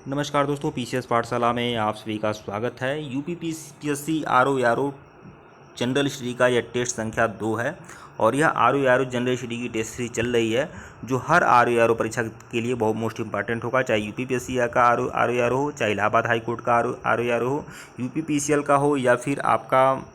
नमस्कार दोस्तों, पीसीएस पाठशाला में आप सभी का स्वागत है। यूपीपीएससी आरओ जनरल स्टडी का यह टेस्ट संख्या 2 है और यह आरओ जनरल स्टडी की टेस्ट सीरीज चल रही है जो हर आरओ परीक्षा के लिए बहुत मोस्ट इंपॉर्टेंट होगा। चाहे यूपीपीएससी का आरओ हो, चाहे इलाहाबाद हाई कोर्ट का आरओ हो, यूपीपीसीएल का हो या फिर आपका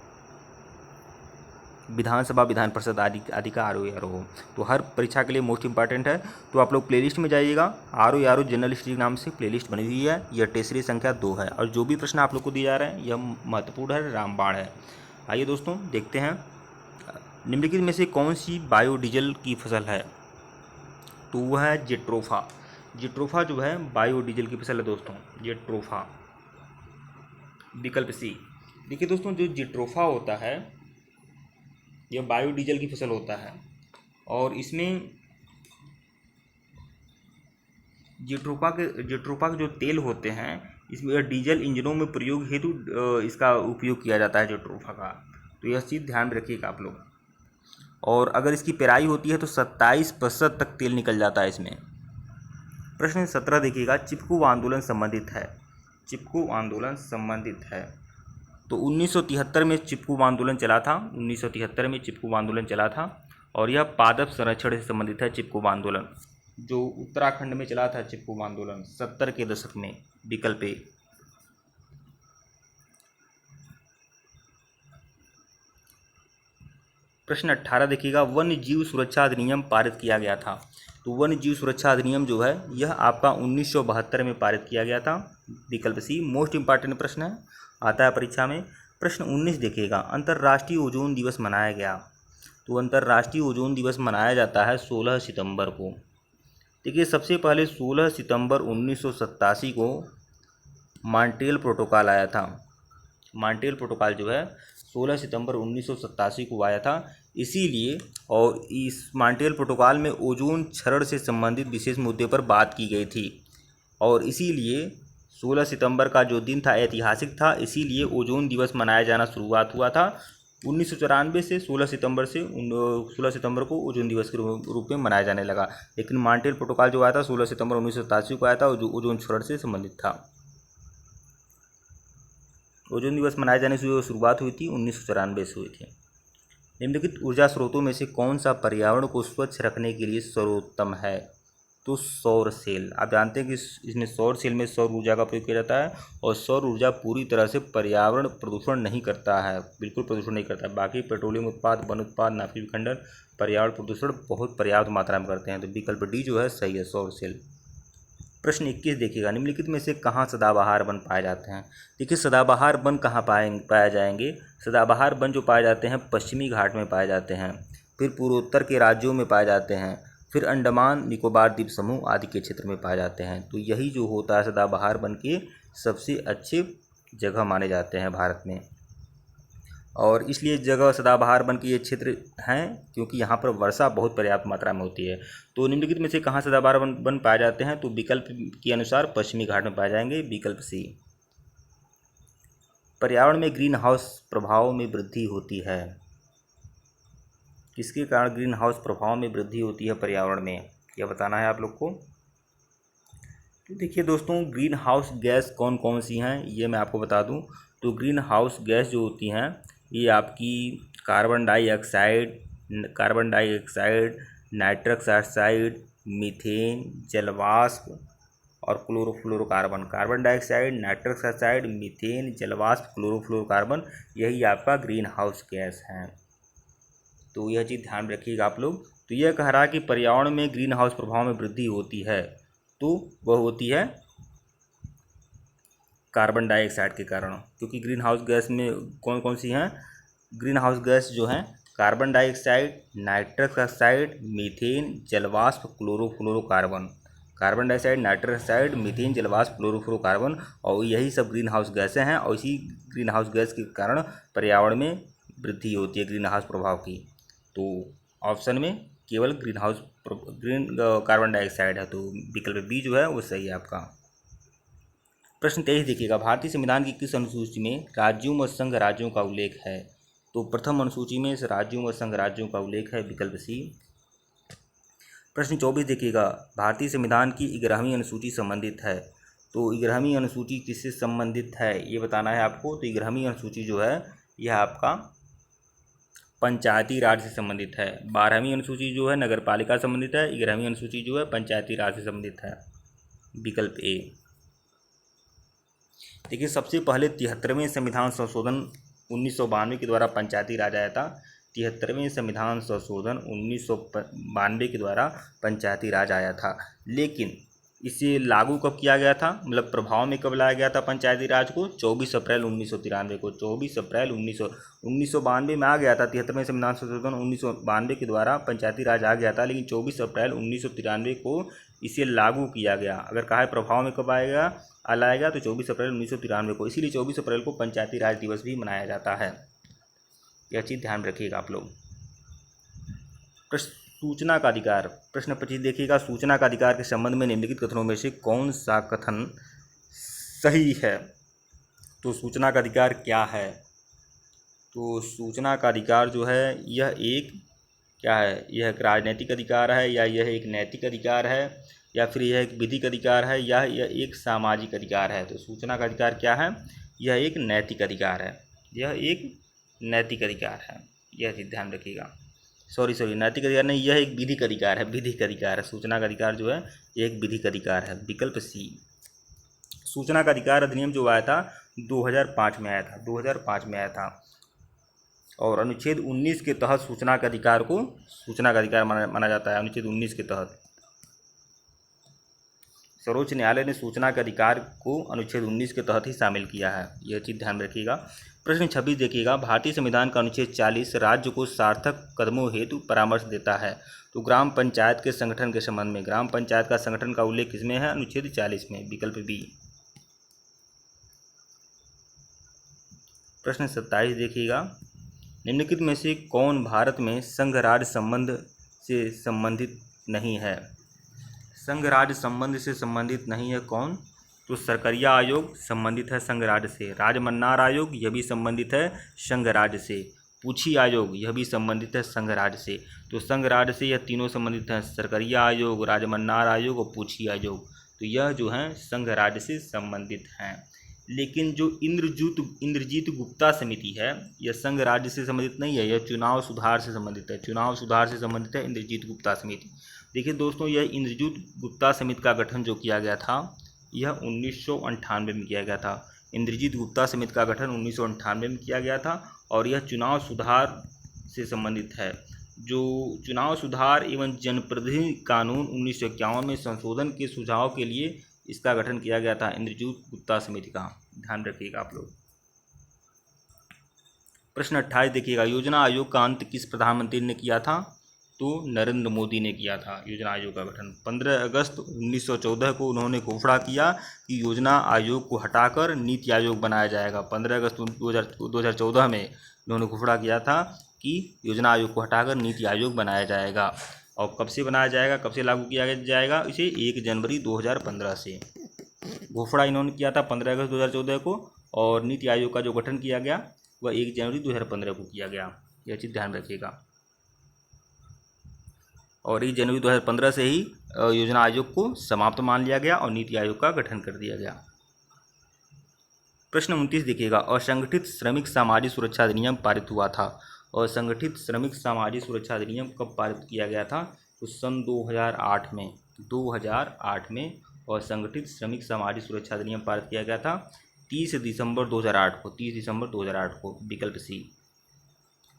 विधानसभा विधान परिषद आदि का आरओ हो, तो हर परीक्षा के लिए मोस्ट इंपॉर्टेंट है। तो आप लोग प्लेलिस्ट में जाइएगा, आरओ जनरल स्टडी नाम से प्लेलिस्ट बनी हुई है। यह टेस्ट सीरीज संख्या 2 है और जो भी प्रश्न आप लोग को दिए जा रहे हैं यह महत्वपूर्ण है, रामबाण है। आइए दोस्तों देखते हैं, निम्नलिखित में से कौन सी बायोडीजल की फसल है? तो वह है जेट्रोफा। जेट्रोफा जो है बायोडीजल की फसल है दोस्तों, जेट्रोफा। विकल्प सी। देखिए दोस्तों, जो जेट्रोफा होता है यह बायोडीजल की फसल होता है और इसमें जेट्रोफा के जो तेल होते हैं इसमें डीजल इंजनों में प्रयोग हेतु इसका उपयोग किया जाता है जेट्रोफा का। तो यह चीज़ ध्यान में रखिएगा आप लोग। और अगर इसकी पेराई होती है तो 27% तक तेल निकल जाता है इसमें। प्रश्न 17 देखिएगा, चिपकू आंदोलन संबंधित है। चिपकू आंदोलन संबंधित है तो 1973 में चिपकू आंदोलन चला था। 1973 में चिपकू आंदोलन चला था और यह पादप संरक्षण से संबंधित है। चिपकू आंदोलन जो उत्तराखंड में चला था, चिपकू आंदोलन 70 के दशक में। विकल्प ए। प्रश्न 18 देखिएगा, वन्य जीव सुरक्षा अधिनियम पारित किया गया था। तो वन्य जीव सुरक्षा अधिनियम जो है यह आपका 1972 में पारित किया गया था। विकल्प सी। मोस्ट इंपॉर्टेंट प्रश्न है, आता है परीक्षा में। प्रश्न 19 देखिएगा, अंतर्राष्ट्रीय ओजोन दिवस मनाया गया। तो अंतर्राष्ट्रीय ओजोन दिवस मनाया जाता है 16 सितंबर को। देखिए, सबसे पहले 16 सितंबर 1987 को मॉन्ट्रियल प्रोटोकॉल आया था। मॉन्ट्रियल प्रोटोकॉल जो है 16 सितंबर 1987 को आया था। इसीलिए और इस मॉन्ट्रियल प्रोटोकॉल में ओजोन क्षरण से संबंधित विशेष मुद्दे पर बात की गई थी और इसीलिए 16 सितंबर का जो दिन था ऐतिहासिक था। इसीलिए ओजोन दिवस मनाया जाना शुरुआत हुआ था 1994 से। 16 सितंबर को ओजोन दिवस के रूप में मनाया जाने लगा। लेकिन मॉन्ट्रियल प्रोटोकॉल जो आया था 16 सितंबर 1987 को आया था और जो ओजोन क्षरण से संबंधित था। ओजोन दिवस मनाए जाने से शुरुआत हुई थी 1994 से हुई थी। निम्नलिखित ऊर्जा स्रोतों में से कौन सा पर्यावरण को स्वच्छ रखने के लिए सर्वोत्तम है? तो सौर सेल। आप जानते हैं कि इसमें सौर सेल में सौर ऊर्जा का प्रयोग किया जाता है और सौर ऊर्जा पूरी तरह से पर्यावरण प्रदूषण नहीं करता है, बिल्कुल प्रदूषण नहीं करता है। बाकी पेट्रोलियम उत्पाद, वन उत्पाद, नाभिक विखंडन पर्यावरण प्रदूषण बहुत पर्याप्त मात्रा में करते हैं। तो विकल्प डी जो है सही है, सौर सेल। प्रश्न 21 देखिएगा, निम्नलिखित में से कहाँ सदाबहार वन पाए जाते हैं? देखिए, सदाबहार वन कहाँ पाए जाएंगे? सदाबहार वन जो पाए जाते हैं पश्चिमी घाट में पाए जाते हैं, फिर पूर्वोत्तर के राज्यों में पाए जाते हैं, फिर अंडमान निकोबार द्वीप समूह आदि के क्षेत्र में पाए जाते हैं। तो यही जो होता है सदाबहार वन के सबसे अच्छे जगह माने जाते हैं भारत में और इसलिए जगह सदाबहार वन के ये क्षेत्र हैं क्योंकि यहाँ पर वर्षा बहुत पर्याप्त मात्रा में होती है। तो निम्नलिखित में से कहाँ सदाबहार वन पाए जाते हैं? तो विकल्प के अनुसार पश्चिमी घाट में पाए जाएंगे। विकल्प सी। पर्यावरण में ग्रीन हाउस प्रभाव में वृद्धि होती है। किसके कारण ग्रीन हाउस प्रभाव में वृद्धि होती है पर्यावरण में, यह बताना है आप लोग को। तो देखिए दोस्तों, ग्रीन हाउस गैस कौन कौन सी हैं ये मैं आपको बता दूं। तो ग्रीन हाउस गैस जो होती हैं ये आपकी carbon dioxide, nitrous oxide, methane, जलवाष्प और chlorofluorocarbon. Carbon dioxide, nitrous oxide, methane, जलवाष्प, क्लोरोफ्लोरोकार्बन, यही आपका ग्रीन हाउस गैस है। तो यह चीज़ ध्यान में रखिएगा आप लोग। तो यह कह रहा है कि पर्यावरण में ग्रीन हाउस प्रभाव में वृद्धि होती है, तो वह होती है कार्बन डाइऑक्साइड के कारण। क्योंकि ग्रीन हाउस गैस में कौन कौन सी हैं? ग्रीन हाउस गैस जो हैं carbon dioxide, nitrous oxide, methane, जलवाष्प, chlorofluorocarbon. Carbon dioxide, nitrous oxide, methane, जलवाष्प, क्लोरोफ्लोरोकार्बन और यही सब ग्रीन हाउस गैसें हैं और इसी ग्रीन हाउस गैस के कारण पर्यावरण में वृद्धि होती है ग्रीन हाउस प्रभाव की। तो ऑप्शन में केवल कार्बन डाइऑक्साइड है, तो विकल्प बी जो है वो सही है आपका। प्रश्न 23 देखिएगा, भारतीय संविधान की किस अनुसूची में राज्यों व संघ राज्यों का उल्लेख है? तो प्रथम अनुसूची में इस राज्यों व संघ राज्यों का उल्लेख है। विकल्प सी। प्रश्न 24 देखिएगा, भारतीय संविधान की 11वीं अनुसूची संबंधित है। तो 11वीं अनुसूची किससे संबंधित है ये बताना है आपको। तो 11वीं अनुसूची जो है यह आपका पंचायती राज से संबंधित है। 12वीं अनुसूची जो है नगर पालिका से संबंधित है। 11वीं अनुसूची जो है पंचायती राज से संबंधित है, विकल्प ए। देखिए, सबसे पहले 73वें संविधान संशोधन 1992 के द्वारा पंचायती राज आया था। 73वें संविधान संशोधन 1992 के द्वारा पंचायती राज आया था, लेकिन इसे लागू कब किया गया था, मतलब प्रभाव में कब लाया गया था पंचायती राज को? 24 अप्रैल 1993 को। 24 अप्रैल 1992 में आ गया था। 73वें संविधान संशोधन 1992 के द्वारा पंचायती राज आ गया था, लेकिन 24 अप्रैल 1993 को इसे लागू किया गया। अगर कहा है प्रभाव में कब आएगा, लाएगा, तो 24 अप्रैल 1993 को। इसीलिए 24 अप्रैल को पंचायती राज दिवस भी मनाया जाता है। यह चीज़ ध्यान रखिएगा आप लोग। सूचना का अधिकार, प्रश्न 25 देखिएगा। सूचना का अधिकार के संबंध में निम्नलिखित कथनों में से कौन सा कथन सही है? तो सूचना का अधिकार क्या है? तो सूचना का अधिकार जो है यह एक क्या है? यह एक राजनीतिक अधिकार है, या यह एक नैतिक अधिकार है, या फिर यह एक विधिक अधिकार है, या यह एक सामाजिक अधिकार है? तो सूचना का अधिकार क्या है? यह एक नैतिक अधिकार है। यह एक नैतिक अधिकार है, यह चीज़ ध्यान रखिएगा। सॉरी नैतिक अधिकार नहीं, यह एक विधिक अधिकार है। विधिक अधिकार है। सूचना का अधिकार जो है यह एक विधिक अधिकार है, विकल्प सी। सूचना का अधिकार अधिनियम जो आया था 2005 में आया था, 2005 में आया था, और अनुच्छेद 19 के तहत सूचना के अधिकार को सूचना का अधिकार माना जाता है। अनुच्छेद 19 के तहत सर्वोच्च न्यायालय ने सूचना के अधिकार को अनुच्छेद 19 के तहत ही शामिल किया है। यह चीज़ ध्यान रखिएगा। प्रश्न 26 देखिएगा। भारतीय संविधान का अनुच्छेद 40 राज्य को सार्थक कदमों हेतु परामर्श देता है। तो ग्राम पंचायत के संगठन के संबंध में ग्राम पंचायत का संगठन का उल्लेख किसमें है? अनुच्छेद 40 में, विकल्प बी। प्रश्न 27 देखिएगा। निम्नलिखित में से कौन भारत में संघ राज्य संबंध से संबंधित नहीं है? संघ राज्य संबंध से संबंधित नहीं है कौन? तो सरकरिया आयोग संबंधित है संघ राज्य से। राजमन्नार आयोग यह भी संबंधित है संघ राज्य से। पूछी आयोग यह भी संबंधित है संघ राज्य से। तो संघ राज्य से यह तीनों संबंधित हैं, सरकरिया आयोग, राजमन्नार आयोग और पूछी आयोग। तो यह जो हैं संघ राज्य से संबंधित हैं। लेकिन जो इंद्रजीत गुप्ता समिति है यह संघ राज्य से संबंधित नहीं है, यह चुनाव सुधार से संबंधित है। चुनाव सुधार से संबंधित है इंद्रजीत गुप्ता समिति। देखिए दोस्तों, यह इंद्रजीत गुप्ता समिति का गठन जो किया गया था यह 1998 में किया गया था। इंद्रजीत गुप्ता समिति का गठन 1998 में किया गया था, और यह चुनाव सुधार से संबंधित है। जो चुनाव सुधार एवं जनप्रतिनिधि कानून 1951 में संशोधन के सुझाव के लिए इसका गठन किया गया था, इंद्रजीत गुप्ता समिति का। ध्यान रखिएगा आप लोग। प्रश्न 28 देखिएगा। योजना आयोग का अंत किस प्रधानमंत्री ने किया था? तो नरेंद्र मोदी ने किया था योजना आयोग का गठन। 15 अगस्त 1914 को उन्होंने घोषणा किया कि योजना आयोग को हटाकर नीति आयोग बनाया जाएगा। 15 अगस्त 2014 में उन्होंने घोषणा किया था कि योजना आयोग को हटाकर नीति आयोग बनाया जाएगा। और कब से बनाया जाएगा, कब से लागू किया जाएगा? इसे 1 जनवरी 2015 से। घोषणा इन्होंने किया था 15 अगस्त 2014 को, और नीति आयोग का जो गठन किया गया वह 1 जनवरी 2015 को किया गया। यह चीज़ ध्यान रखिएगा। और 1 जनवरी 2015 से ही योजना आयोग को समाप्त मान लिया गया और नीति आयोग का गठन कर दिया गया। प्रश्न 29 देखिएगा। असंगठित श्रमिक सामाजिक सुरक्षा अधिनियम पारित हुआ था। असंगठित श्रमिक सामाजिक सुरक्षा अधिनियम कब पारित किया गया था? तो सन 2008 में। 2008 में असंगठित श्रमिक सामाजिक सुरक्षा अधिनियम पारित किया गया था 30 दिसंबर 2008 को। 30 दिसंबर 2008 को, विकल्प सी।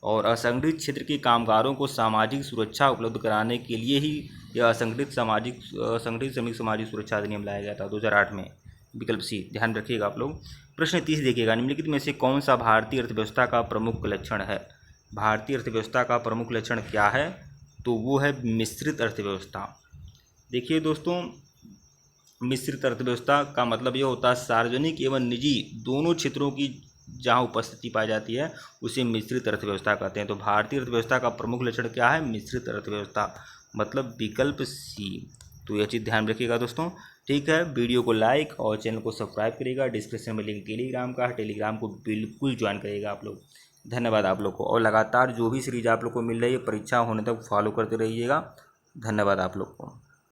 और असंगठित क्षेत्र के कामगारों को सामाजिक सुरक्षा उपलब्ध कराने के लिए ही यह असंगठित श्रमिक सामाजिक सुरक्षा अधिनियम लाया गया था 2008 में, विकल्प सी। ध्यान रखिएगा आप लोग। प्रश्न 30 देखिएगा। निम्नलिखित में से कौन सा भारतीय अर्थव्यवस्था का प्रमुख लक्षण है? भारतीय अर्थव्यवस्था का प्रमुख लक्षण क्या है? तो वो है मिश्रित अर्थव्यवस्था। देखिए दोस्तों, मिश्रित अर्थव्यवस्था का मतलब ये होता है सार्वजनिक एवं निजी दोनों क्षेत्रों की जहाँ उपस्थिति पाई जाती है उसे मिश्रित अर्थव्यवस्था कहते हैं। तो भारतीय अर्थव्यवस्था का प्रमुख लक्षण क्या है? मिश्रित अर्थव्यवस्था, मतलब विकल्प सी। तो यह चीज़ ध्यान रखिएगा दोस्तों। ठीक है, वीडियो को लाइक और चैनल को सब्सक्राइब करिएगा। डिस्क्रिप्शन में लिंक टेलीग्राम का है, टेलीग्राम को बिल्कुल ज्वाइन करिएगा आप लोग। धन्यवाद आप लोग को। और लगातार जो भी सीरीज आप लोग को मिल रही है परीक्षा होने तक फॉलो करते रहिएगा। धन्यवाद आप लोग को।